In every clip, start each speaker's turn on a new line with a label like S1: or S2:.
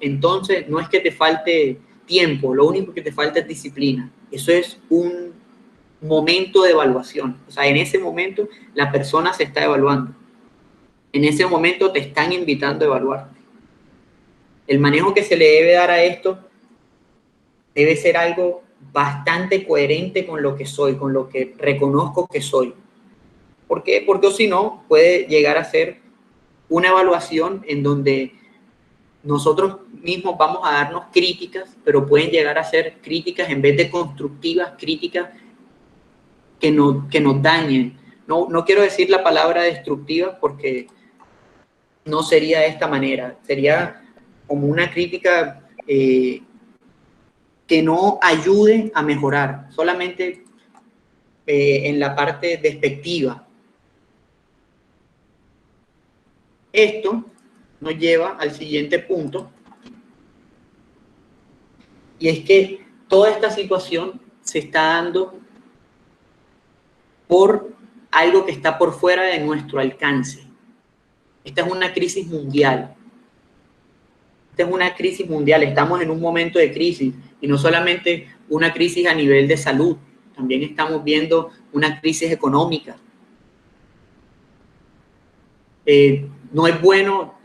S1: entonces no es que te falte tiempo, lo único que te falta es disciplina. Eso es un momento de evaluación. O sea, en ese momento la persona se está evaluando. En ese momento te están invitando a evaluar. El manejo que se le debe dar a esto debe ser algo bastante coherente con lo que soy, con lo que reconozco que soy. ¿Por qué? Porque si no, puede llegar a ser una evaluación en donde nosotros mismos vamos a darnos críticas, pero pueden llegar a ser críticas en vez de constructivas, críticas que nos dañen. No quiero decir la palabra destructiva porque no sería de esta manera. Sería como una crítica que no ayude a mejorar, solamente en la parte despectiva. Esto nos lleva al siguiente punto, y es que toda esta situación se está dando por algo que está por fuera de nuestro alcance. Esta es una crisis mundial. Esta es una crisis mundial. Estamos en un momento de crisis, y no solamente una crisis a nivel de salud, también estamos viendo una crisis económica. No es bueno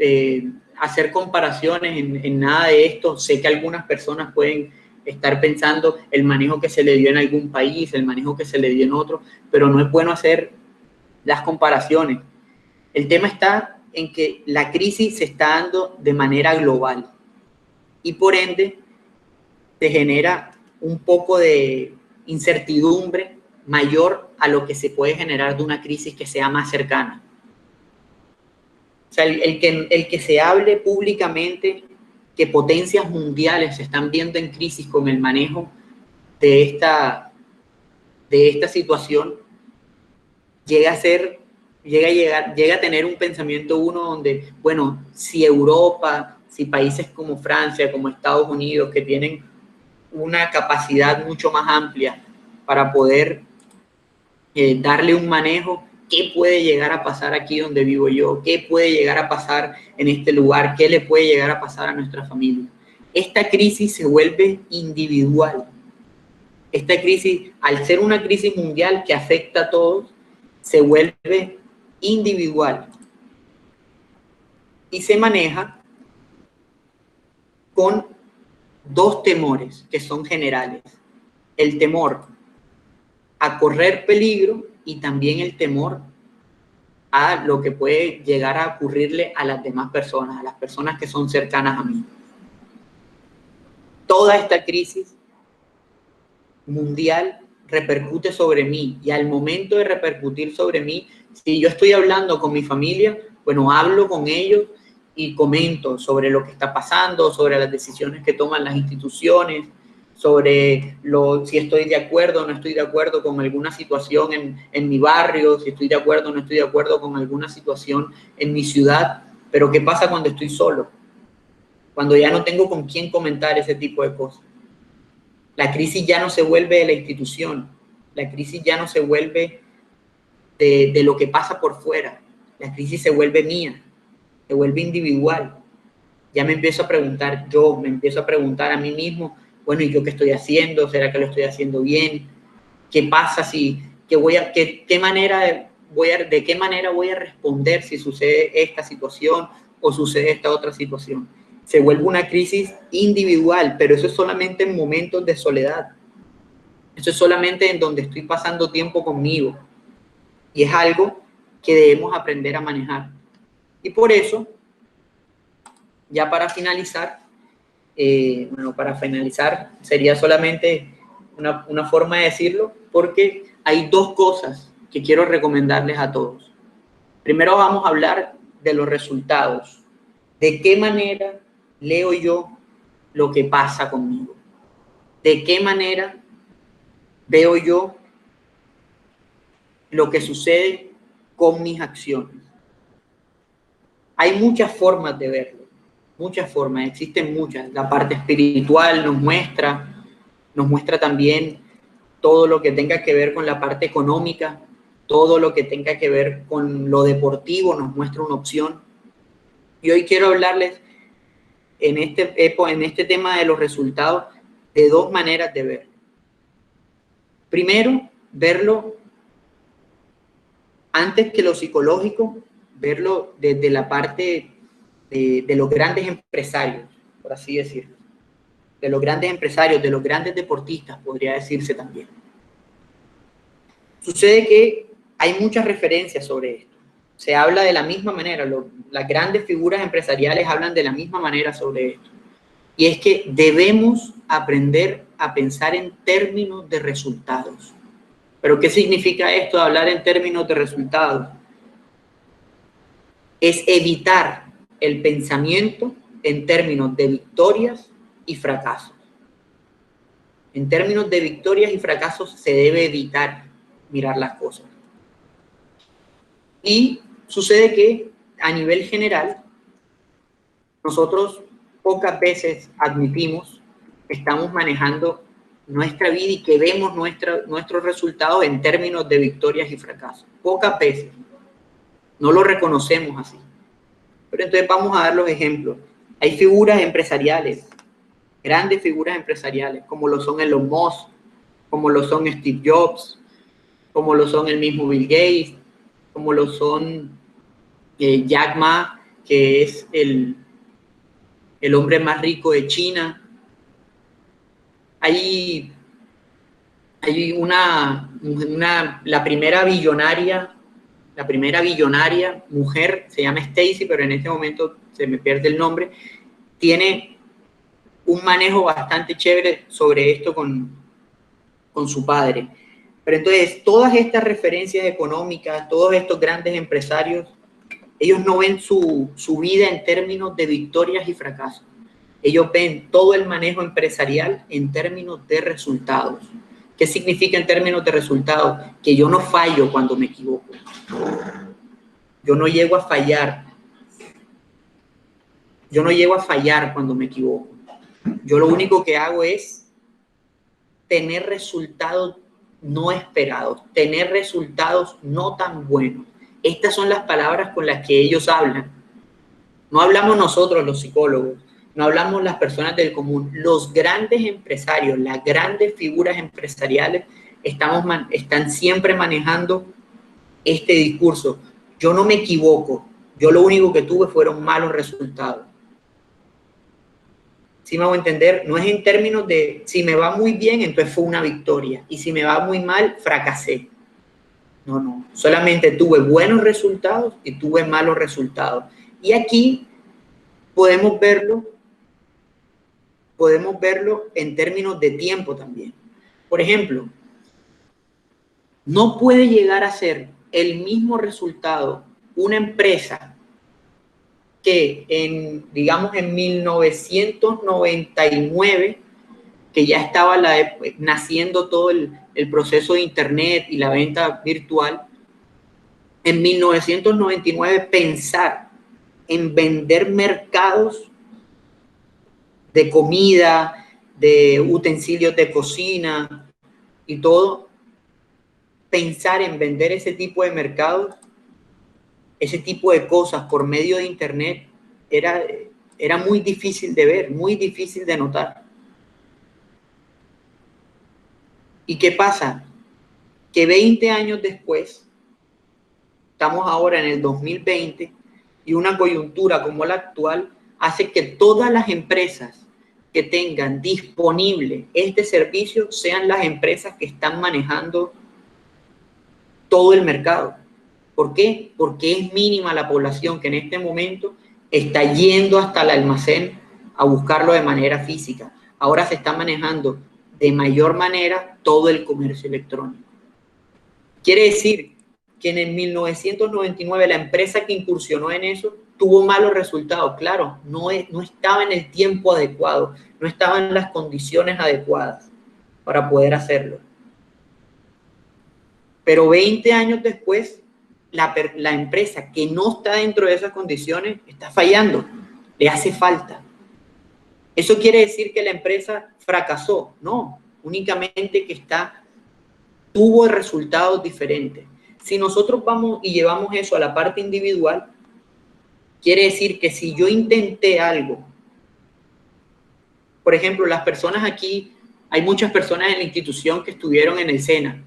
S1: hacer comparaciones en nada de esto. Sé que algunas personas pueden estar pensando el manejo que se le dio en algún país, el manejo que se le dio en otro, pero no es bueno hacer las comparaciones. El tema está en que la crisis se está dando de manera global y por ende se genera un poco de incertidumbre mayor a lo que se puede generar de una crisis que sea más cercana. O sea, el que se hable públicamente que potencias mundiales se están viendo en crisis con el manejo de esta situación, llega a tener un pensamiento uno donde, bueno, si Europa, si países como Francia, como Estados Unidos, que tienen una capacidad mucho más amplia para poder darle un manejo, ¿qué puede llegar a pasar aquí donde vivo yo? ¿Qué puede llegar a pasar en este lugar? ¿Qué le puede llegar a pasar a nuestra familia? Esta crisis se vuelve individual. Esta crisis, al ser una crisis mundial que afecta a todos, se vuelve individual y se maneja con dos temores que son generales. El temor a correr peligro y también el temor a lo que puede llegar a ocurrirle a las demás personas, a las personas que son cercanas a mí. Toda esta crisis mundial repercute sobre mí, y al momento de repercutir sobre mí, si yo estoy hablando con mi familia, bueno, hablo con ellos y comento sobre lo que está pasando, sobre las decisiones que toman las instituciones, sobre si estoy de acuerdo o no estoy de acuerdo con alguna situación en mi barrio, si estoy de acuerdo o no estoy de acuerdo con alguna situación en mi ciudad. Pero ¿qué pasa cuando estoy solo? Cuando ya no tengo con quién comentar ese tipo de cosas. La crisis ya no se vuelve de la institución, la crisis ya no se vuelve de lo que pasa por fuera, la crisis se vuelve mía, se vuelve individual. Ya me empiezo a preguntar me empiezo a preguntar a mí mismo, bueno, ¿y yo qué estoy haciendo? ¿Será que lo estoy haciendo bien? ¿Qué pasa de qué manera voy a responder si sucede esta situación o sucede esta otra situación? Se vuelve una crisis individual, pero eso es solamente en momentos de soledad. Eso es solamente en donde estoy pasando tiempo conmigo. Y es algo que debemos aprender a manejar. Y por eso, ya para finalizar, sería solamente una forma de decirlo, porque hay dos cosas que quiero recomendarles a todos. Primero vamos a hablar de los resultados. ¿De qué manera leo yo lo que pasa conmigo? ¿De qué manera veo yo lo que sucede con mis acciones? Hay muchas formas de verlo, muchas formas, existen muchas. La parte espiritual nos muestra también todo lo que tenga que ver con la parte económica, todo lo que tenga que ver con lo deportivo nos muestra una opción. Y hoy quiero hablarles en este tema de los resultados de dos maneras de verlo. Primero, verlo antes que lo psicológico, verlo desde la parte de los grandes empresarios, por así decirlo. De los grandes empresarios, de los grandes deportistas, podría decirse también. Sucede que hay muchas referencias sobre esto. Se habla de la misma manera, las grandes figuras empresariales hablan de la misma manera sobre esto. Y es que debemos aprender a pensar en términos de resultados. ¿Pero qué significa esto de hablar en términos de resultados? Es evitar el pensamiento en términos de victorias y fracasos. En términos de victorias y fracasos se debe evitar mirar las cosas. Y sucede que a nivel general, nosotros pocas veces admitimos que estamos manejando nuestra vida y que vemos nuestros resultados en términos de victorias y fracasos. Pocas veces. No lo reconocemos así. Pero entonces vamos a dar los ejemplos. Hay figuras empresariales, grandes figuras empresariales, como lo son Elon Musk, como lo son Steve Jobs, como lo son el mismo Bill Gates, como lo son Jack Ma, que es el hombre más rico de China. Hay la primera billonaria mujer, se llama Stacy, pero en este momento se me pierde el nombre, tiene un manejo bastante chévere sobre esto con su padre. Pero entonces, todas estas referencias económicas, todos estos grandes empresarios, ellos no ven su vida en términos de victorias y fracasos. Ellos ven todo el manejo empresarial en términos de resultados. ¿Qué significa en términos de resultados? Que yo no fallo cuando me equivoco. Yo no llego a fallar. Yo no llego a fallar cuando me equivoco. Yo lo único que hago es tener resultados no esperados, tener resultados no tan buenos. Estas son las palabras con las que ellos hablan. No hablamos nosotros los psicólogos, no hablamos las personas del común. Los grandes empresarios, las grandes figuras empresariales están siempre manejando este discurso. Yo no me equivoco, yo lo único que tuve fueron malos resultados. ¿Sí me hago entender? No es en términos de si me va muy bien, entonces fue una victoria. Y si me va muy mal, fracasé. No. Solamente tuve buenos resultados y tuve malos resultados. Y aquí podemos verlo en términos de tiempo también. Por ejemplo, no puede llegar a ser el mismo resultado una empresa que digamos en 1999, que ya estaba naciendo todo el proceso de Internet y la venta virtual, en 1999 pensar en vender mercados de comida, de utensilios de cocina y todo, pensar en vender ese tipo de mercados, ese tipo de cosas por medio de Internet, era muy difícil de ver, muy difícil de notar. ¿Y qué pasa? Que 20 años después, estamos ahora en el 2020, y una coyuntura como la actual hace que todas las empresas que tengan disponible este servicio sean las empresas que están manejando todo el mercado. ¿Por qué? Porque es mínima la población que en este momento está yendo hasta el almacén a buscarlo de manera física. Ahora se está manejando de mayor manera todo el comercio electrónico. Quiere decir que en el 1999 la empresa que incursionó en eso tuvo malos resultados. Claro, no estaba en el tiempo adecuado, no estaba en las condiciones adecuadas para poder hacerlo. Pero 20 años después, la empresa que no está dentro de esas condiciones está fallando, le hace falta. ¿Eso quiere decir que la empresa fracasó? No, únicamente que tuvo resultados diferentes. Si nosotros vamos y llevamos eso a la parte individual, quiere decir que si yo intenté algo Por ejemplo, las personas aquí, hay muchas personas en la institución que estuvieron en el SENA.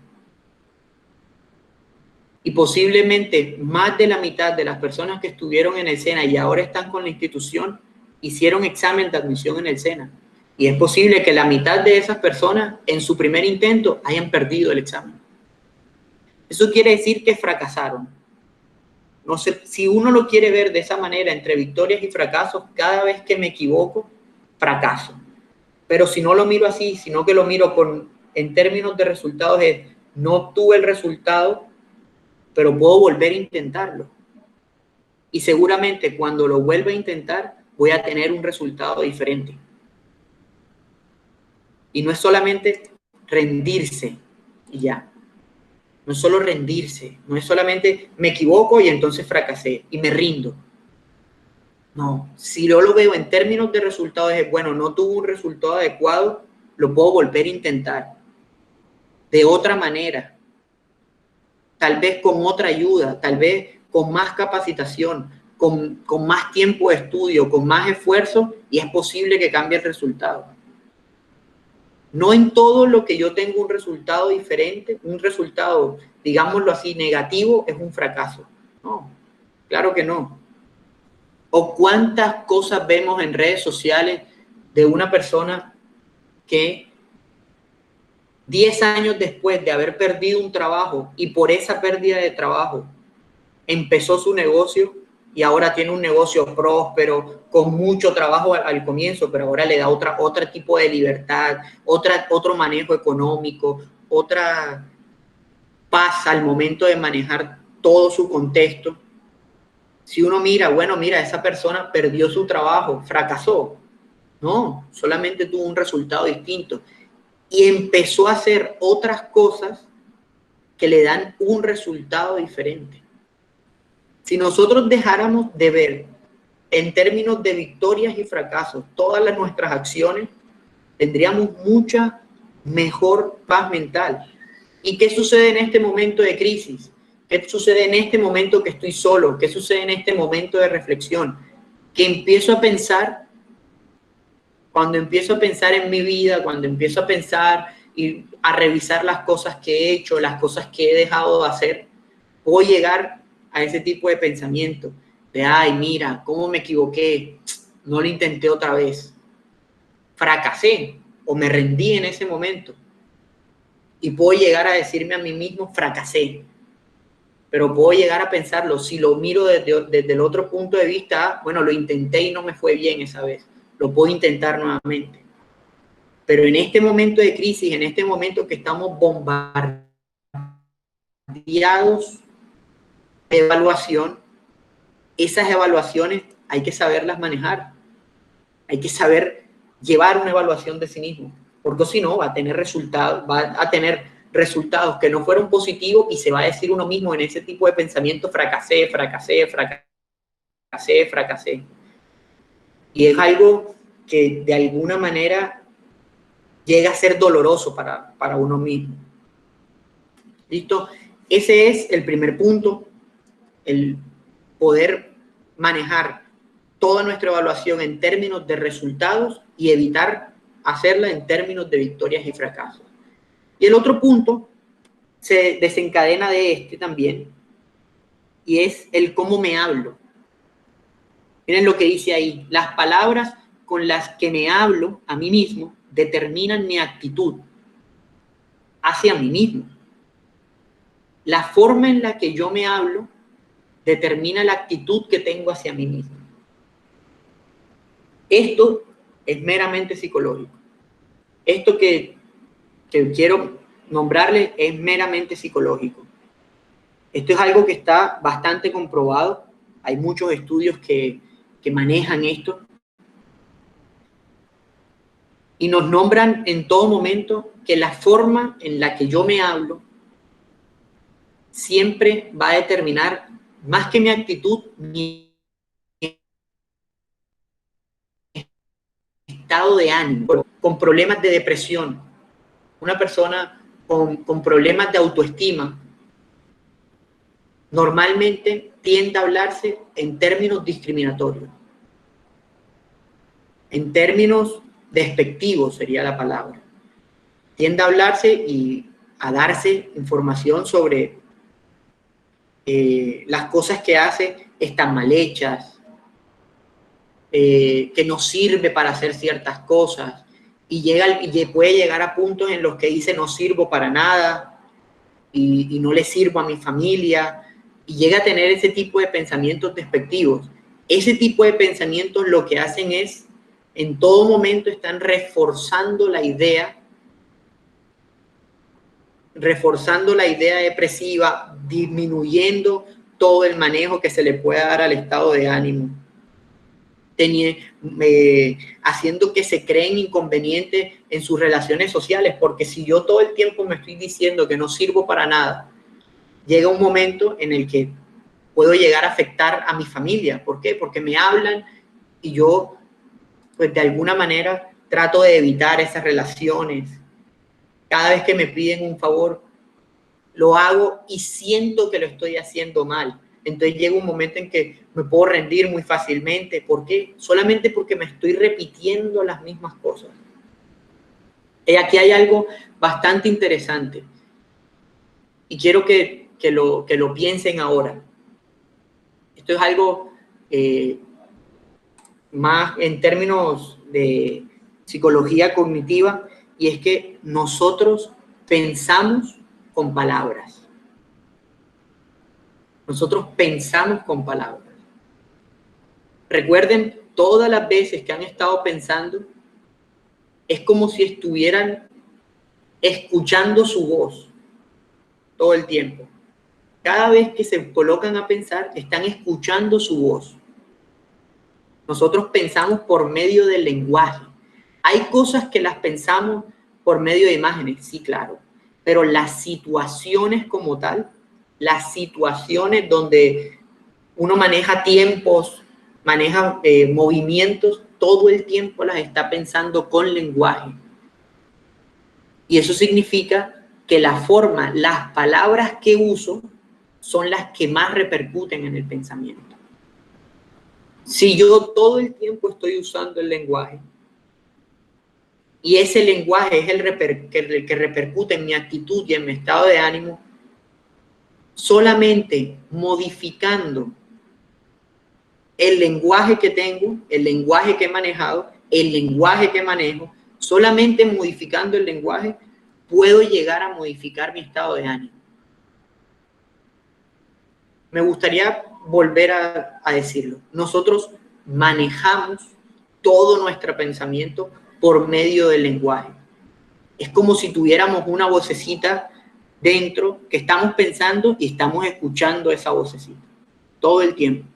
S1: Y posiblemente más de la mitad de las personas que estuvieron en el SENA y ahora están con la institución, hicieron examen de admisión en el SENA. Y es posible que la mitad de esas personas en su primer intento hayan perdido el examen. Eso quiere decir que fracasaron. No sé, si uno lo quiere ver de esa manera, entre victorias y fracasos, cada vez que me equivoco, fracaso. Pero si no lo miro así, sino que lo miro en términos de resultados, es no obtuve el resultado, pero puedo volver a intentarlo. Y seguramente cuando lo vuelva a intentar, voy a tener un resultado diferente. Y no es solamente rendirse y ya. No es solo rendirse, no es solamente me equivoco y entonces fracasé y me rindo. No, si yo lo veo en términos de resultados, es bueno, no tuvo un resultado adecuado, lo puedo volver a intentar de otra manera, tal vez con otra ayuda, tal vez con más capacitación, con más tiempo de estudio, con más esfuerzo, y es posible que cambie el resultado. No en todo lo que yo tengo un resultado diferente, un resultado, digámoslo así, negativo, es un fracaso. No, claro que no. O cuántas cosas vemos en redes sociales de una persona que 10 años después de haber perdido un trabajo y por esa pérdida de trabajo empezó su negocio y ahora tiene un negocio próspero, con mucho trabajo al comienzo, pero ahora le da otro tipo de libertad, otro manejo económico, otra paz al momento de manejar todo su contexto. Si uno mira, bueno, mira, esa persona perdió su trabajo, fracasó. No, solamente tuvo un resultado distinto. Y empezó a hacer otras cosas que le dan un resultado diferente. Si nosotros dejáramos de ver en términos de victorias y fracasos todas nuestras acciones, tendríamos mucha mejor paz mental. ¿Y qué sucede en este momento de crisis? ¿Qué sucede en este momento que estoy solo? ¿Qué sucede en este momento de reflexión? Que empiezo a pensar, cuando empiezo a pensar en mi vida, cuando empiezo a pensar y a revisar las cosas que he hecho, las cosas que he dejado de hacer, puedo llegar a ese tipo de pensamiento de, ay, mira, cómo me equivoqué, no lo intenté otra vez, fracasé o me rendí en ese momento. Y puedo llegar a decirme a mí mismo, fracasé. Pero puedo llegar a pensarlo, si lo miro desde el otro punto de vista, bueno, lo intenté y no me fue bien esa vez, lo puedo intentar nuevamente. Pero en este momento de crisis, en este momento que estamos bombardeados de evaluación, esas evaluaciones hay que saberlas manejar, hay que saber llevar una evaluación de sí mismo, porque si no va a tener resultados que no fueron positivos y se va a decir uno mismo en ese tipo de pensamiento, fracasé, fracasé, fracasé, fracasé. Y es algo que de alguna manera llega a ser doloroso para uno mismo. ¿Listo? Ese es el primer punto, el poder manejar toda nuestra evaluación en términos de resultados y evitar hacerla en términos de victorias y fracasos. Y el otro punto se desencadena de este también, y es el cómo me hablo. Miren lo que dice ahí, las palabras con las que me hablo a mí mismo determinan mi actitud hacia mí mismo. La forma en la que yo me hablo determina la actitud que tengo hacia mí mismo. Esto es meramente psicológico. Esto que quiero nombrarle es meramente psicológico. Esto es algo que está bastante comprobado. Hay muchos estudios que manejan esto. Y nos nombran en todo momento que la forma en la que yo me hablo siempre va a determinar, más que mi actitud, mi estado de ánimo, con problemas de depresión. Una persona con problemas de autoestima normalmente tiende a hablarse en términos discriminatorios, en términos despectivo sería la palabra. Tiende a hablarse y a darse información sobre las cosas que hace están mal hechas, que no sirve para hacer ciertas cosas, y puede llegar a puntos en los que dice no sirvo para nada y no le sirvo a mi familia, y llega a tener ese tipo de pensamientos despectivos. Ese tipo de pensamientos lo que hacen es, en todo momento están reforzando la idea depresiva, disminuyendo todo el manejo que se le pueda dar al estado de ánimo, haciendo que se creen inconvenientes en sus relaciones sociales, porque si yo todo el tiempo me estoy diciendo que no sirvo para nada, llega un momento en el que puedo llegar a afectar a mi familia. ¿Por qué? Porque me hablan y yo, pues de alguna manera, trato de evitar esas relaciones. Cada vez que me piden un favor, lo hago y siento que lo estoy haciendo mal. Entonces llega un momento en que me puedo rendir muy fácilmente. ¿Por qué? Solamente porque me estoy repitiendo las mismas cosas. Y aquí hay algo bastante interesante. Y quiero que lo piensen ahora. Esto es algo más en términos de psicología cognitiva, y es que nosotros pensamos con palabras. Nosotros pensamos con palabras. Recuerden, todas las veces que han estado pensando, es como si estuvieran escuchando su voz todo el tiempo. Cada vez que se colocan a pensar, están escuchando su voz. Nosotros pensamos por medio del lenguaje. Hay cosas que las pensamos por medio de imágenes, sí, claro, pero las situaciones como tal, las situaciones donde uno maneja tiempos, maneja movimientos, todo el tiempo las está pensando con lenguaje. Y eso significa que las palabras que uso son las que más repercuten en el pensamiento. Si yo todo el tiempo estoy usando el lenguaje y ese lenguaje es el que repercute en mi actitud y en mi estado de ánimo, solamente modificando el lenguaje que tengo, el lenguaje que he manejado, el lenguaje que manejo, solamente modificando el lenguaje puedo llegar a modificar mi estado de ánimo. Me gustaría volver a decirlo. Nosotros manejamos todo nuestro pensamiento por medio del lenguaje. Es como si tuviéramos una vocecita dentro que estamos pensando y estamos escuchando esa vocecita todo el tiempo.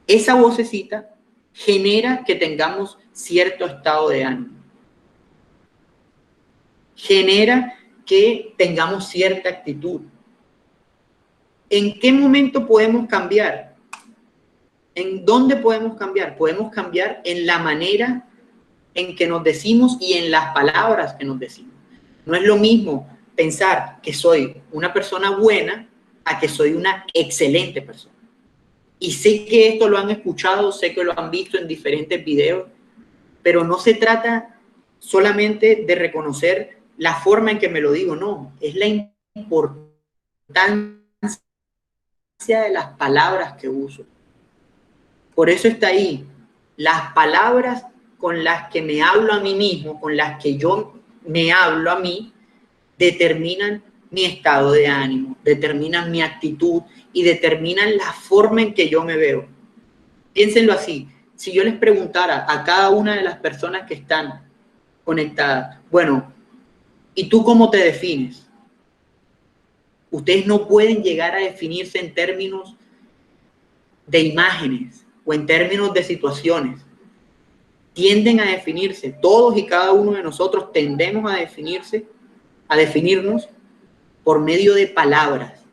S1: Esa vocecita genera que tengamos cierto estado de ánimo. Genera que tengamos cierta actitud. ¿En qué momento podemos cambiar? ¿En dónde podemos cambiar? Podemos cambiar en la manera en que nos decimos y en las palabras que nos decimos. No es lo mismo pensar que soy una persona buena a que soy una excelente persona. Y sé que esto lo han escuchado, sé que lo han visto en diferentes videos, pero no se trata solamente de reconocer la forma en que me lo digo, no, es la importancia de las palabras que uso. Por eso está ahí. Las palabras con las que me hablo a mí mismo, con las que yo me hablo a mí, determinan mi estado de ánimo, determinan mi actitud y determinan la forma en que yo me veo. Piénsenlo así. Si yo les preguntara a cada una de las personas que están conectadas, bueno, ¿y tú cómo te defines? Ustedes no pueden llegar a definirse en términos de imágenes o en términos de situaciones. Tienden a definirse, todos y cada uno de nosotros tendemos a definirnos por medio de palabras,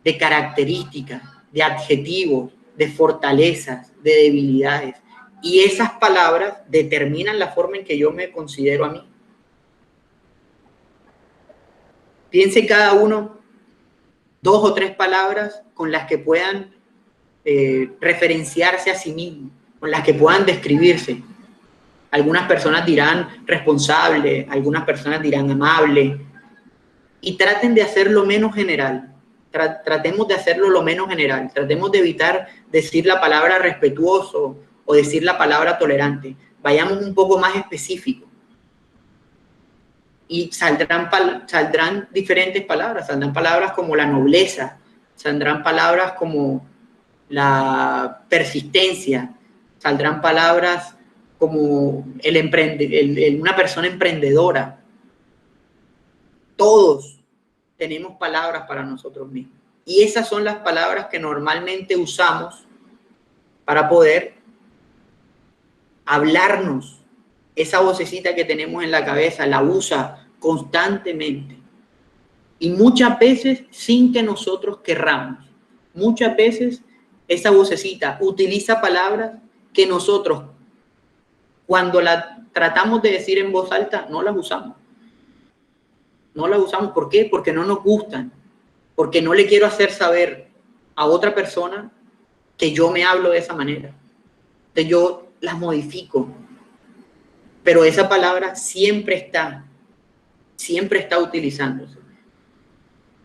S1: de características, de adjetivos, de fortalezas, de debilidades. Y esas palabras determinan la forma en que yo me considero a mí. Piense cada uno 2 o 3 palabras con las que puedan referenciarse a sí mismo, con las que puedan describirse. Algunas personas dirán responsable, algunas personas dirán amable. Y traten de hacerlo menos general. Tratemos de hacerlo lo menos general. Tratemos de evitar decir la palabra respetuoso o decir la palabra tolerante. Vayamos un poco más específicos. Y saldrán diferentes palabras. Saldrán palabras como la nobleza. Saldrán palabras como la persistencia. Saldrán palabras como una persona emprendedora. Todos tenemos palabras para nosotros mismos. Y esas son las palabras que normalmente usamos para poder hablarnos. Esa vocecita que tenemos en la cabeza la usa constantemente. Y muchas veces sin que nosotros querramos. Muchas veces esa vocecita utiliza palabras que nosotros, cuando la tratamos de decir en voz alta, no las usamos. No las usamos. ¿Por qué? Porque no nos gustan. Porque no le quiero hacer saber a otra persona que yo me hablo de esa manera. Entonces yo las modifico. Pero esa palabra siempre está utilizándose.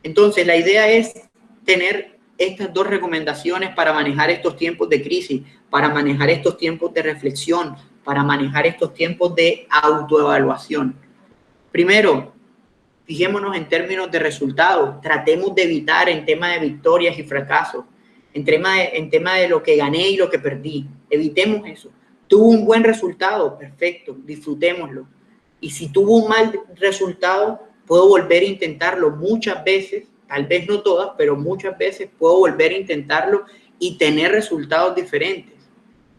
S1: Entonces la idea es tener estas dos recomendaciones para manejar estos tiempos de crisis, para manejar estos tiempos de reflexión, para manejar estos tiempos de autoevaluación. Primero, fijémonos en términos de resultados. Tratemos de evitar en tema de victorias y fracasos, en tema de lo que gané y lo que perdí. Evitemos eso. Tuvo un buen resultado, perfecto, disfrutémoslo. Y si tuvo un mal resultado, puedo volver a intentarlo muchas veces, tal vez no todas, pero muchas veces puedo volver a intentarlo y tener resultados diferentes.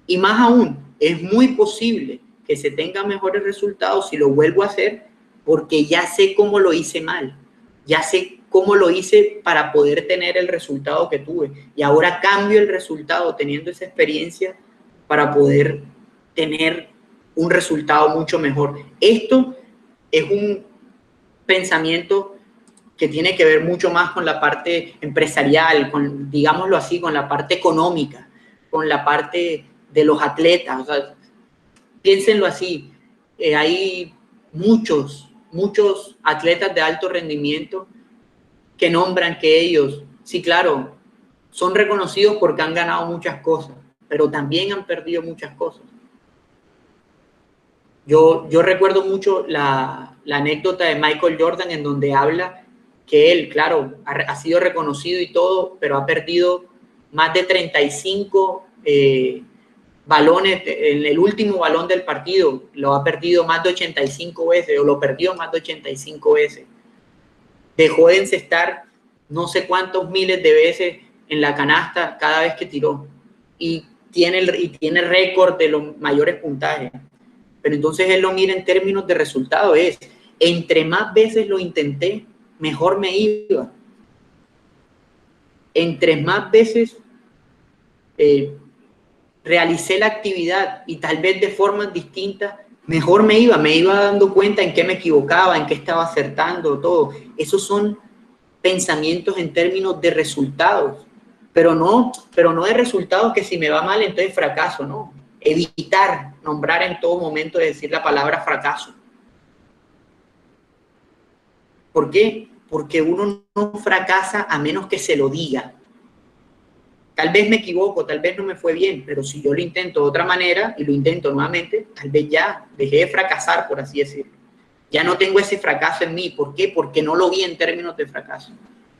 S1: Y más aún, es muy posible que se tengan mejores resultados si lo vuelvo a hacer, porque ya sé cómo lo hice mal, ya sé cómo lo hice para poder tener el resultado que tuve. Y ahora cambio el resultado teniendo esa experiencia para poder tener un resultado mucho mejor. Esto es un pensamiento que tiene que ver mucho más con la parte empresarial, con, digámoslo así, con la parte económica, con la parte de los atletas. O sea, piénsenlo así, hay muchos atletas de alto rendimiento que nombran que ellos, sí, claro, son reconocidos porque han ganado muchas cosas, pero también han perdido muchas cosas. Yo recuerdo mucho la anécdota de Michael Jordan, en donde habla que él, claro, ha sido reconocido y todo, pero ha perdido más de 35 balones. En el último balón del partido lo ha perdido más de 85 veces, o lo perdió más de 85 veces. Dejó de encestar no sé cuántos miles de veces en la canasta cada vez que tiró. Y tiene récord de los mayores puntajes. Pero entonces él lo mira en términos de resultado, es entre más veces lo intenté, mejor me iba. Entre más veces realicé la actividad y tal vez de formas distintas, mejor me iba dando cuenta en qué me equivocaba, en qué estaba acertando, todo. Esos son pensamientos en términos de resultados, pero no de resultados que si me va mal entonces fracaso, no. Evitar nombrar en todo momento de decir la palabra fracaso. ¿Por qué? Porque uno no fracasa a menos que se lo diga. Tal vez me equivoco, tal vez no me fue bien, pero si yo lo intento de otra manera y lo intento nuevamente, tal vez ya dejé de fracasar, por así decirlo. Ya no tengo ese fracaso en mí. ¿Por qué? Porque no lo vi en términos de fracaso,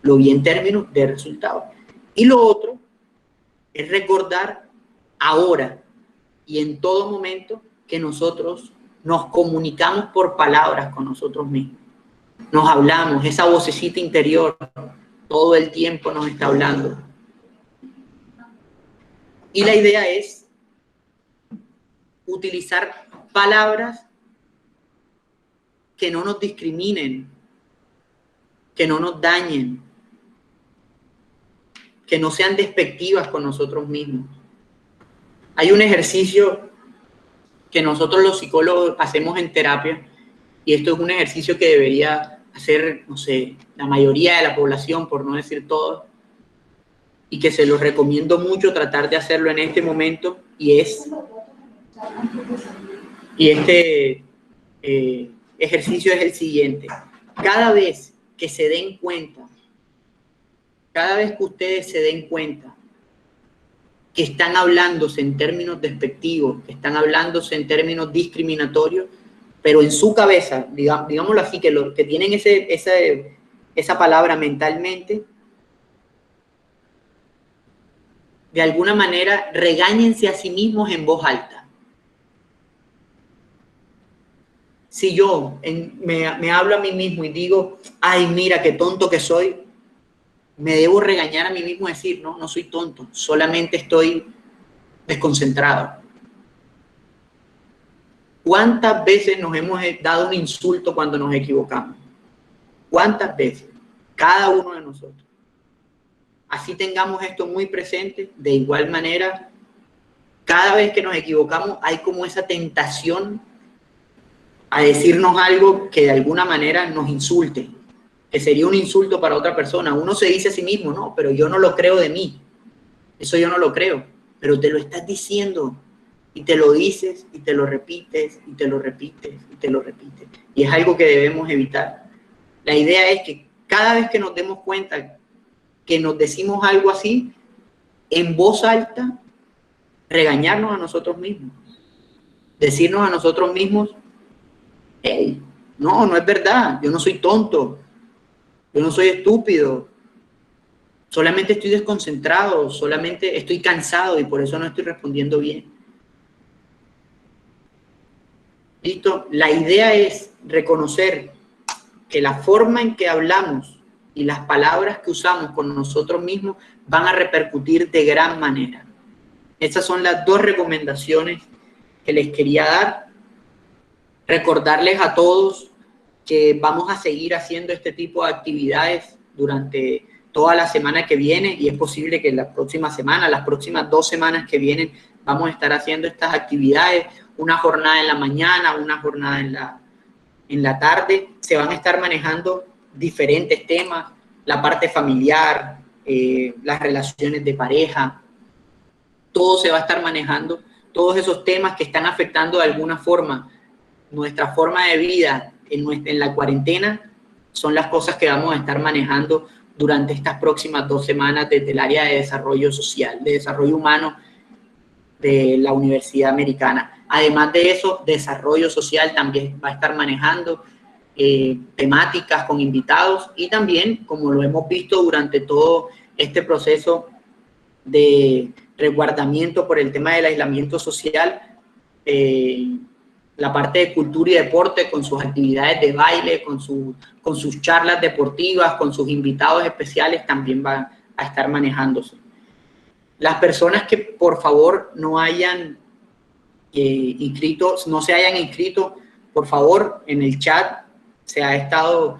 S1: lo vi en términos de resultado. Y lo otro es recordar ahora y en todo momento que nosotros nos comunicamos por palabras con nosotros mismos. Nos hablamos, esa vocecita interior todo el tiempo nos está hablando. Y la idea es utilizar palabras que no nos discriminen, que no nos dañen, que no sean despectivas con nosotros mismos. Hay un ejercicio que nosotros los psicólogos hacemos en terapia, y esto es un ejercicio que debería hacer, no sé, la mayoría de la población, por no decir todos, y que se los recomiendo mucho tratar de hacerlo en este momento, y es Y este ejercicio es el siguiente. Cada vez que se den cuenta, cada vez que ustedes se den cuenta que están hablándose en términos despectivos, que están hablándose en términos discriminatorios, pero en su cabeza, digámoslo así, que tienen esa palabra mentalmente, de alguna manera regáñense a sí mismos en voz alta. Si yo me hablo a mí mismo y digo, ay, mira qué tonto que soy, me debo regañar a mí mismo y decir, no, no soy tonto, solamente estoy desconcentrado. ¿Cuántas veces nos hemos dado un insulto cuando nos equivocamos? ¿Cuántas veces? Cada uno de nosotros. Así tengamos esto muy presente, de igual manera, cada vez que nos equivocamos hay como esa tentación a decirnos algo que de alguna manera nos insulte, que sería un insulto para otra persona. Uno se dice a sí mismo, no, pero yo no lo creo de mí. Eso yo no lo creo, pero te lo estás diciendo y te lo dices y te lo repites y te lo repites y te lo repites. Y es algo que debemos evitar. La idea es que cada vez que nos demos cuenta que nos decimos algo así, en voz alta, regañarnos a nosotros mismos. Decirnos a nosotros mismos, hey, no es verdad, yo no soy tonto, yo no soy estúpido, solamente estoy desconcentrado, solamente estoy cansado y por eso no estoy respondiendo bien. ¿Listo? La idea es reconocer que la forma en que hablamos y las palabras que usamos con nosotros mismos van a repercutir de gran manera. Estas son las dos recomendaciones que les quería dar. Recordarles a todos que vamos a seguir haciendo este tipo de actividades durante toda la semana que viene y es posible que la próxima semana, las próximas 2 semanas que vienen, vamos a estar haciendo estas actividades, una jornada en la mañana, una jornada en la tarde. Se van a estar manejando diferentes temas, la parte familiar, las relaciones de pareja, todo se va a estar manejando, todos esos temas que están afectando de alguna forma nuestra forma de vida en la cuarentena son las cosas que vamos a estar manejando durante estas próximas 2 semanas desde el área de desarrollo social, de desarrollo humano de la Universidad Americana. Además de eso, desarrollo social también va a estar manejando temáticas con invitados y también, como lo hemos visto durante todo este proceso de resguardamiento por el tema del aislamiento social, la parte de cultura y deporte con sus actividades de baile, con sus charlas deportivas, con sus invitados especiales también va a estar manejándose. Las personas que por favor no se hayan inscrito, por favor, en el chat se ha estado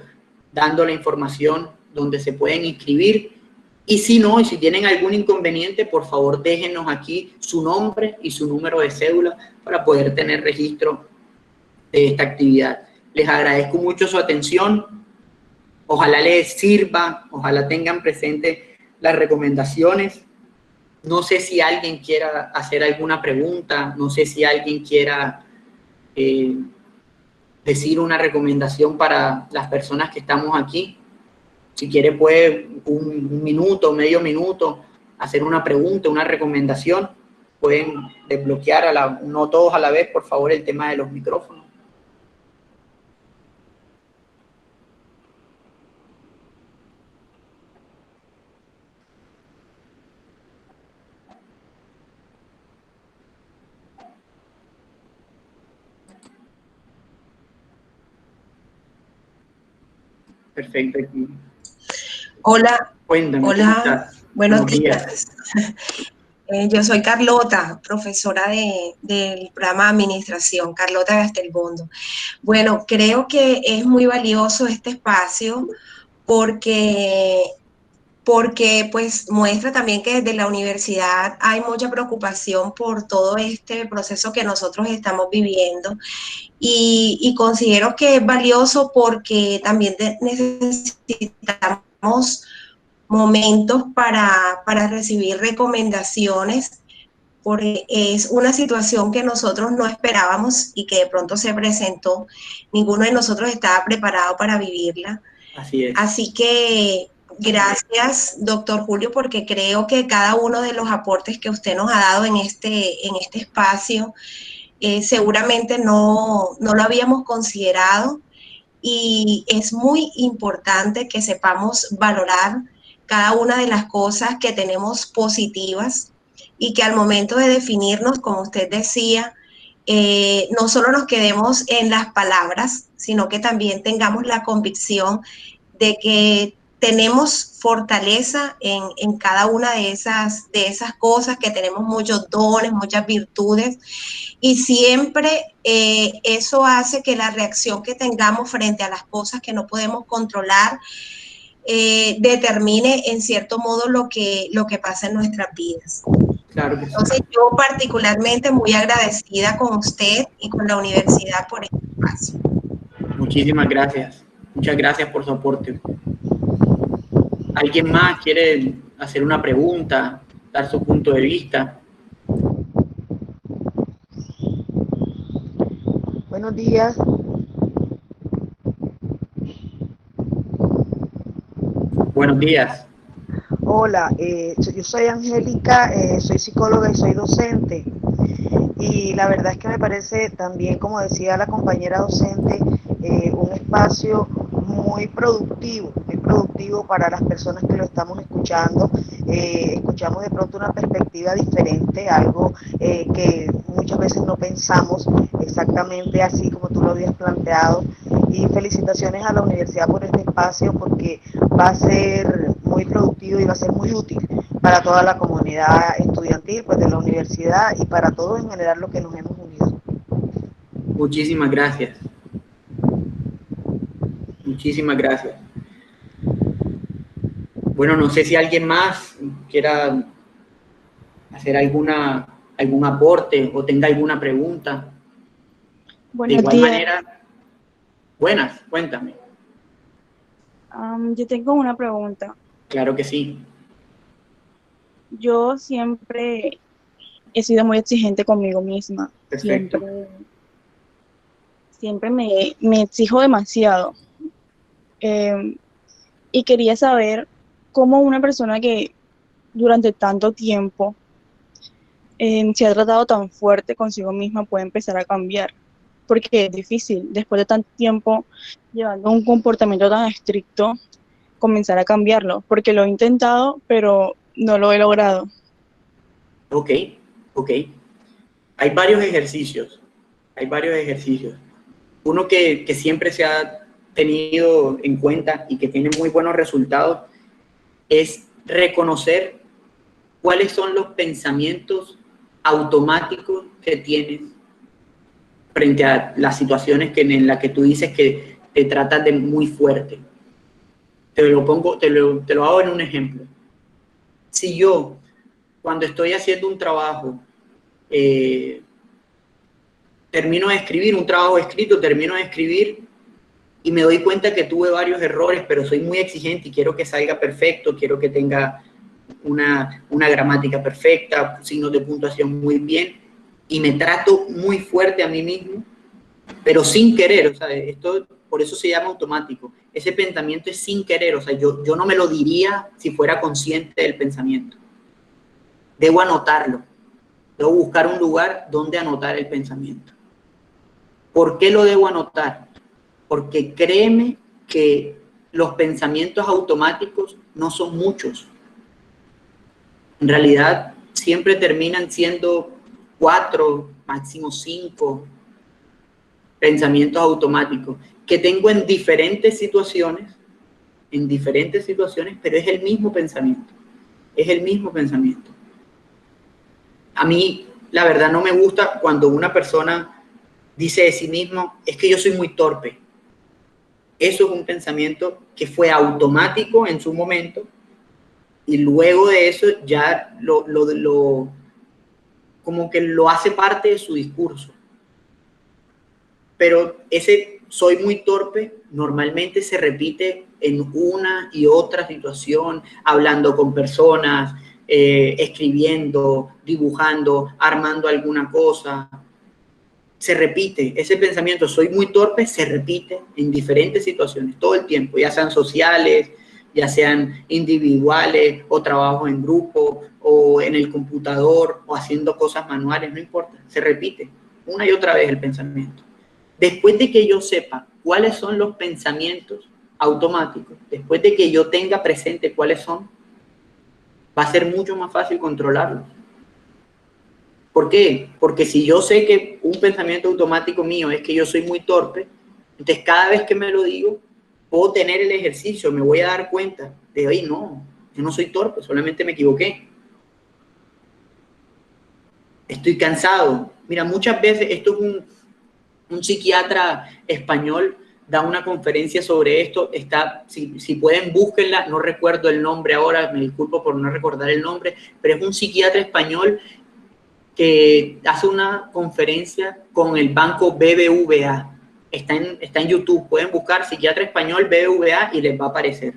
S1: dando la información donde se pueden inscribir. Y si no, y si tienen algún inconveniente, por favor déjenos aquí su nombre y su número de cédula para poder tener registro de esta actividad. Les agradezco mucho su atención. Ojalá les sirva, ojalá tengan presente las recomendaciones. No sé si alguien quiera hacer alguna pregunta, no sé si alguien quiera decir una recomendación para las personas que estamos aquí. Si quiere puede un minuto, medio minuto, hacer una pregunta, una recomendación. Pueden desbloquear, no todos a la vez, por favor, el tema de los micrófonos. Perfecto.
S2: Hola.
S1: Cuéntame,
S2: hola, buenos días.
S1: días.
S2: Yo soy Carlota, profesora del programa de administración, Carlota Gastelbondo. Bueno, creo que es muy valioso este espacio porque pues muestra también que desde la universidad hay mucha preocupación por todo este proceso que nosotros estamos viviendo y considero que es valioso porque también necesitamos momentos para recibir recomendaciones porque es una situación que nosotros no esperábamos y que de pronto se presentó. Ninguno de nosotros estaba preparado para vivirla.
S1: Así es.
S2: Así que gracias, doctor Julio, porque creo que cada uno de los aportes que usted nos ha dado en este espacio seguramente no lo habíamos considerado, y es muy importante que sepamos valorar cada una de las cosas que tenemos positivas y que al momento de definirnos, como usted decía, no solo nos quedemos en las palabras, sino que también tengamos la convicción de que tenemos fortaleza en cada una de esas cosas, que tenemos muchos dones, muchas virtudes, y siempre eso hace que la reacción que tengamos frente a las cosas que no podemos controlar determine en cierto modo lo que pasa en nuestras vidas.
S1: Claro que sí.
S2: Entonces yo particularmente muy agradecida con usted y con la universidad por este espacio.
S1: Muchísimas gracias. Muchas gracias por su aporte. ¿Alguien más quiere hacer una pregunta, dar su punto de vista?
S3: Buenos días.
S1: Buenos días.
S3: Hola, yo soy Angélica, soy psicóloga y soy docente. Y la verdad es que me parece también, como decía la compañera docente, un espacio muy productivo para las personas que lo estamos escuchando. Escuchamos de pronto una perspectiva diferente, algo que muchas veces no pensamos exactamente así como tú lo habías planteado. Y felicitaciones a la universidad por este espacio, porque va a ser muy productivo y va a ser muy útil para toda la comunidad estudiantil, pues, de la universidad, y para todos en general los que nos hemos unido.
S1: Muchísimas gracias. Muchísimas gracias. Bueno, no sé si alguien más quiera hacer algún aporte o tenga alguna pregunta. De igual manera, buenas, cuéntame.
S4: Yo tengo una pregunta.
S1: Claro que sí.
S4: Yo siempre he sido muy exigente conmigo misma.
S1: Perfecto.
S4: Siempre me exijo demasiado. Y quería saber cómo una persona que durante tanto tiempo se ha tratado tan fuerte consigo misma puede empezar a cambiar. Porque es difícil, después de tanto tiempo llevando un comportamiento tan estricto, comenzar a cambiarlo. Porque lo he intentado, pero no lo he logrado.
S1: Ok. Hay varios ejercicios. Uno que siempre se ha tenido en cuenta y que tiene muy buenos resultados es reconocer cuáles son los pensamientos automáticos que tienes frente a las situaciones en las que tú dices que te tratan de muy fuerte. Te lo hago en un ejemplo. Si yo, cuando estoy haciendo un trabajo, termino de escribir, un trabajo escrito, termino de escribir y me doy cuenta que tuve varios errores, pero soy muy exigente y quiero que salga perfecto, quiero que tenga una gramática perfecta, signos de puntuación muy bien, y me trato muy fuerte a mí mismo, pero sin querer, o sea, esto por eso se llama automático. Ese pensamiento es sin querer, o sea, yo no me lo diría si fuera consciente del pensamiento. Debo anotarlo, debo buscar un lugar donde anotar el pensamiento. ¿Por qué lo debo anotar? Porque créeme que los pensamientos automáticos no son muchos. En realidad, siempre terminan siendo 4, máximo 5 pensamientos automáticos que tengo en diferentes situaciones, pero es el mismo pensamiento. A mí, la verdad, no me gusta cuando una persona dice de sí mismo, es que yo soy muy torpe. Eso es un pensamiento que fue automático en su momento y luego de eso ya como que lo hace parte de su discurso. Pero ese soy muy torpe normalmente se repite en una y otra situación, hablando con personas, escribiendo, dibujando, armando alguna cosa. Se repite, ese pensamiento, soy muy torpe, se repite en diferentes situaciones todo el tiempo, ya sean sociales, ya sean individuales, o trabajo en grupo, o en el computador, o haciendo cosas manuales, no importa, se repite una y otra vez el pensamiento. Después de que yo sepa cuáles son los pensamientos automáticos, después de que yo tenga presente cuáles son, va a ser mucho más fácil controlarlos. ¿Por qué? Porque si yo sé que un pensamiento automático mío es que yo soy muy torpe, entonces cada vez que me lo digo, puedo tener el ejercicio, me voy a dar cuenta de, oye, no, yo no soy torpe, solamente me equivoqué. Estoy cansado. Mira, muchas veces, esto es un psiquiatra español, da una conferencia sobre esto, si pueden búsquenla, no recuerdo el nombre ahora, me disculpo por no recordar el nombre, pero es un psiquiatra español que hace una conferencia con el banco BBVA. Está en YouTube, pueden buscar psiquiatra español BBVA y les va a aparecer.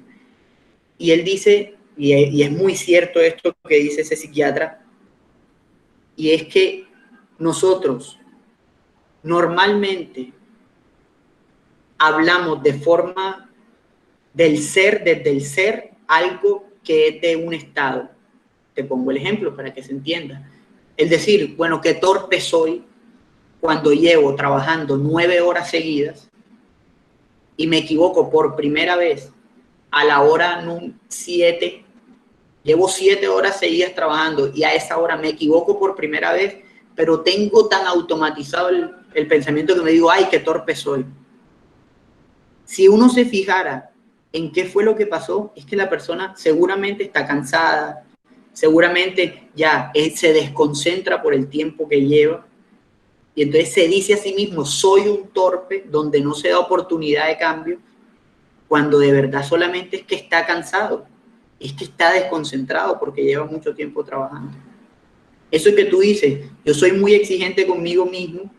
S1: Y él dice, y es muy cierto esto que dice ese psiquiatra, y es que nosotros normalmente hablamos de forma del ser, desde el ser, algo que es de un estado. Te pongo el ejemplo para que se entienda. Es decir, bueno, qué torpe soy cuando llevo trabajando 9 horas seguidas y me equivoco por primera vez a la hora 7, llevo 7 horas seguidas trabajando y a esa hora me equivoco por primera vez, pero tengo tan automatizado el pensamiento que me digo, ay, qué torpe soy. Si uno se fijara en qué fue lo que pasó, es que la persona seguramente está cansada, seguramente ya se desconcentra por el tiempo que lleva, y entonces se dice a sí mismo, soy un torpe, donde no se da oportunidad de cambio, cuando de verdad solamente es que está cansado, es que está desconcentrado porque lleva mucho tiempo trabajando. Eso que tú dices, yo soy muy exigente conmigo mismo,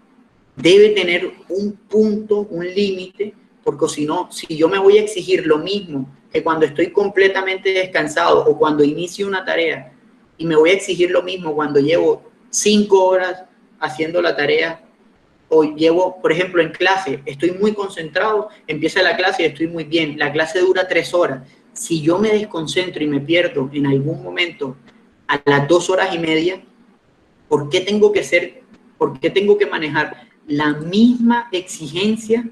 S1: debe tener un punto, un límite, porque si no, si yo me voy a exigir lo mismo que cuando estoy completamente descansado o cuando inicio una tarea, y me voy a exigir lo mismo cuando llevo 5 horas haciendo la tarea, o llevo, por ejemplo, en clase, estoy muy concentrado, empieza la clase y estoy muy bien, la clase dura 3 horas. Si yo me desconcentro y me pierdo en algún momento a las 2 horas y media, ¿por qué tengo que manejar la misma exigencia?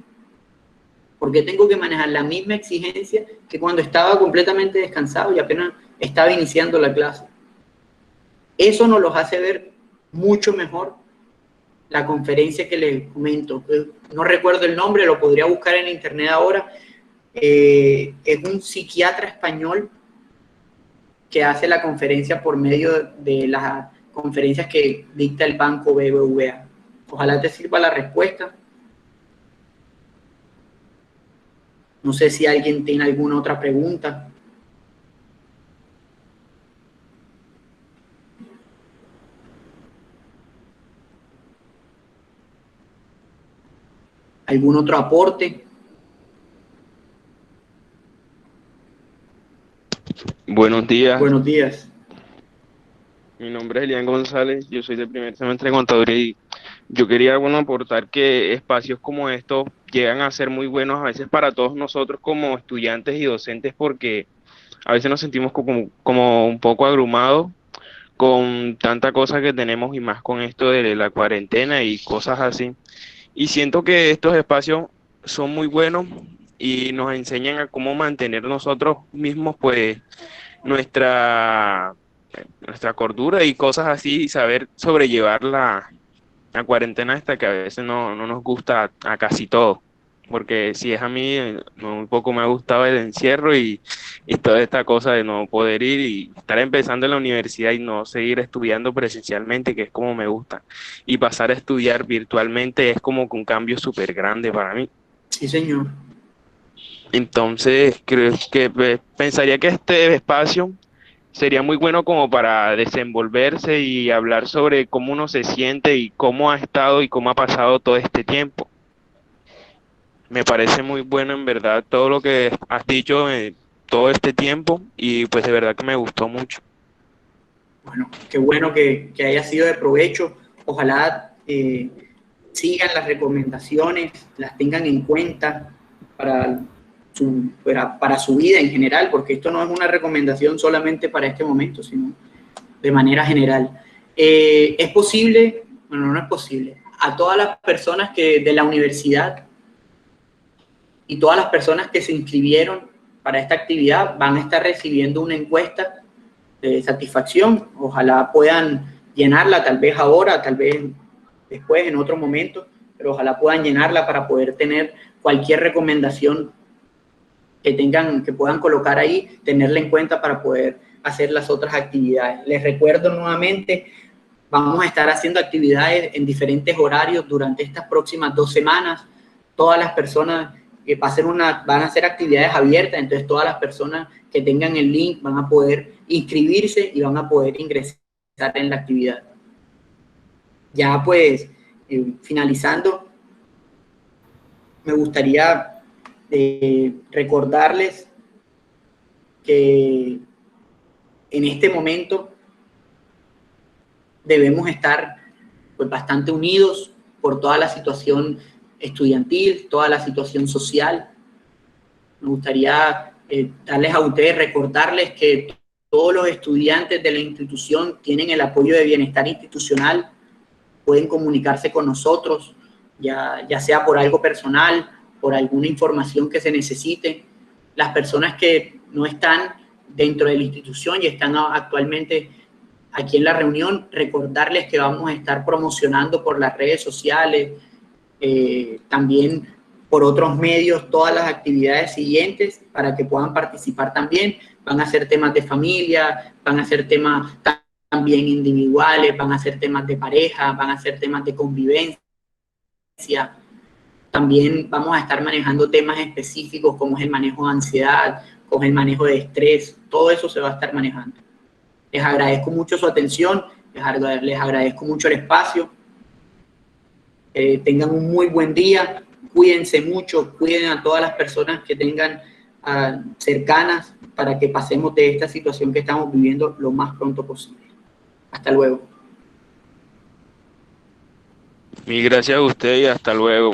S1: ¿Por qué tengo que manejar la misma exigencia que cuando estaba completamente descansado y apenas estaba iniciando la clase? Eso nos los hace ver mucho mejor la conferencia que les comento. No recuerdo el nombre, lo podría buscar en internet ahora. Es un psiquiatra español que hace la conferencia por medio de las conferencias que dicta el banco BBVA. Ojalá te sirva la respuesta. No sé si alguien tiene alguna otra pregunta. ¿Algún otro aporte?
S5: Buenos días,
S1: Buenos días.
S5: mi nombre es Elian González, yo soy del primer semestre de Contaduría y yo quería, bueno, aportar que espacios como estos llegan a ser muy buenos a veces para todos nosotros como estudiantes y docentes porque a veces nos sentimos como un poco abrumados con tanta cosa que tenemos y más con esto de la cuarentena y cosas así. Y siento que estos espacios son muy buenos y nos enseñan a cómo mantener nosotros mismos, pues, nuestra, nuestra cordura y cosas así, y saber sobrellevar la cuarentena esta que a veces no nos gusta a casi todo. Porque si es a mí, un poco me ha gustado el encierro y toda esta cosa de no poder ir y estar empezando en la universidad y no seguir estudiando presencialmente, que es como me gusta. Y pasar a estudiar virtualmente es como que un cambio súper grande para mí.
S1: Sí, señor.
S5: Entonces, creo que pensaría que este espacio sería muy bueno como para desenvolverse y hablar sobre cómo uno se siente y cómo ha estado y cómo ha pasado todo este tiempo. Me parece muy bueno en verdad todo lo que has dicho todo este tiempo y pues de verdad que me gustó mucho.
S1: Bueno, qué bueno que haya sido de provecho. Ojalá sigan las recomendaciones, las tengan en cuenta para para su vida en general, porque esto no es una recomendación solamente para este momento, sino de manera general. Es posible, bueno, no es posible, a todas las personas que de la universidad y todas las personas que se inscribieron para esta actividad van a estar recibiendo una encuesta de satisfacción. Ojalá puedan llenarla, tal vez ahora, tal vez después, en otro momento, pero ojalá puedan llenarla para poder tener cualquier recomendación que tengan, que puedan colocar ahí, tenerla en cuenta para poder hacer las otras actividades. Les recuerdo nuevamente, vamos a estar haciendo actividades en diferentes horarios durante estas próximas 2 semanas. Todas las personas que van a hacer actividades abiertas, entonces todas las personas que tengan el link van a poder inscribirse y van a poder ingresar en la actividad. Ya pues, finalizando, me gustaría recordarles que en este momento debemos estar pues bastante unidos por toda la situación estudiantil, toda la situación social. Me gustaría darles a ustedes, recordarles que todos los estudiantes de la institución tienen el apoyo de bienestar institucional, pueden comunicarse con nosotros, ya sea por algo personal, por alguna información que se necesite. Las personas que no están dentro de la institución y están actualmente aquí en la reunión, recordarles que vamos a estar promocionando por las redes sociales, también por otros medios, todas las actividades siguientes para que puedan participar también. Van a ser temas de familia, van a ser temas también individuales, van a ser temas de pareja, van a ser temas de convivencia. También vamos a estar manejando temas específicos como es el manejo de ansiedad, como el manejo de estrés, todo eso se va a estar manejando. Les agradezco mucho su atención, les agradezco mucho el espacio. Tengan un muy buen día, cuídense mucho, cuiden a todas las personas que tengan cercanas para que pasemos de esta situación que estamos viviendo lo más pronto posible. Hasta luego.
S5: Mil gracias a usted y hasta luego.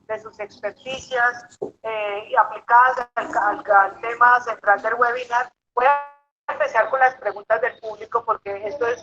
S3: De sus experticias y aplicadas al tema central del webinar. Voy a empezar con las preguntas del público porque esto es